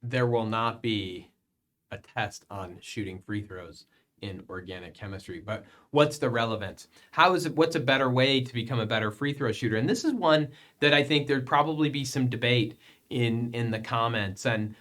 there will not be a test on shooting free throws in organic chemistry. But what's the relevance? What's a better way to become a better free throw shooter? And this is one that I think there'd probably be some debate in the comments. And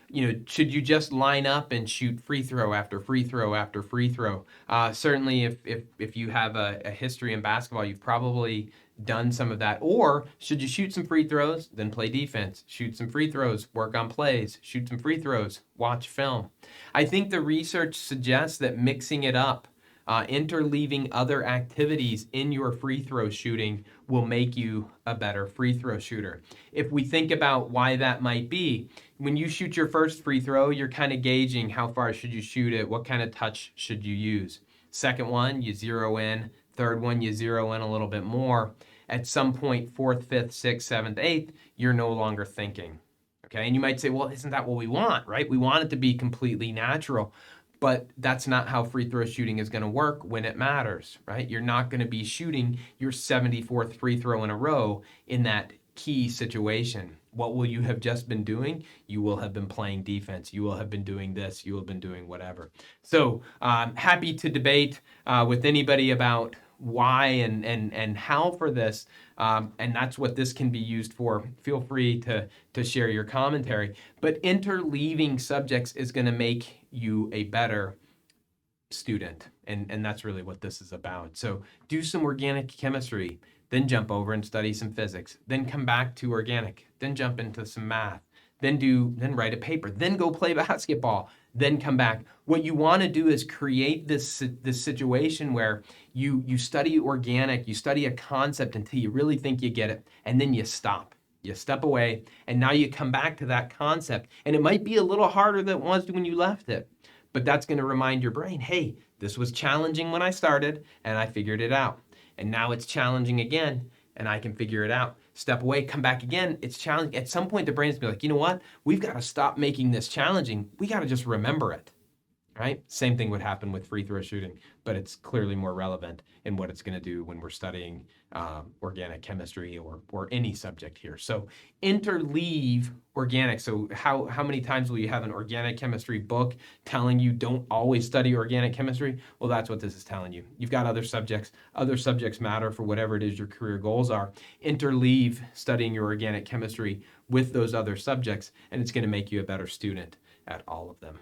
should you just line up and shoot free throw after free throw after free throw? Certainly, if you have a history in basketball, you've probably done some of that. Or should you shoot some free throws, then play defense? Shoot some free throws, work on plays. Shoot some free throws, watch film. I think the research suggests that mixing it up, interleaving other activities in your free throw shooting will make you a better free throw shooter. If we think about why that might be, when you shoot your first free throw, you're kind of gauging how far should you shoot it, what kind of touch should you use. Second one, you zero in. Third one, you zero in a little bit more. At some point, fourth, fifth, sixth, seventh, eighth, you're no longer thinking. Okay, and you might say, well, isn't that what we want, right? We want it to be completely natural. But that's not how free throw shooting is going to work when it matters, right? You're not going to be shooting your 74th free throw in a row in that key situation. What will you have just been doing? You will have been playing defense. You will have been doing this. You will have been doing whatever. So happy to debate with anybody about why and how for this. And that's what this can be used for. Feel free to share your commentary. But interleaving subjects is going to make you a better student. And that's really what this is about. So do some organic chemistry, then jump over and study some physics, then come back to organic, then jump into some math, then write a paper, then go play basketball, then come back. What you want to do is create this situation where you study organic, you study a concept until you really think you get it, and then you stop. You step away, and now you come back to that concept. And it might be a little harder than it was when you left it, but that's going to remind your brain, hey, this was challenging when I started, and I figured it out. And now it's challenging again, and I can figure it out. Step away, come back again. It's challenging. At some point, the brain's gonna be like, you know what? We've got to stop making this challenging. We got to just remember it, right? Same thing would happen with free throw shooting, but it's clearly more relevant in what it's going to do when we're studying organic chemistry or any subject here. So interleave organic. So how many times will you have an organic chemistry book telling you don't always study organic chemistry? Well, that's what this is telling you. You've got other subjects. Other subjects matter for whatever it is your career goals are. Interleave studying your organic chemistry with those other subjects, and it's going to make you a better student at all of them.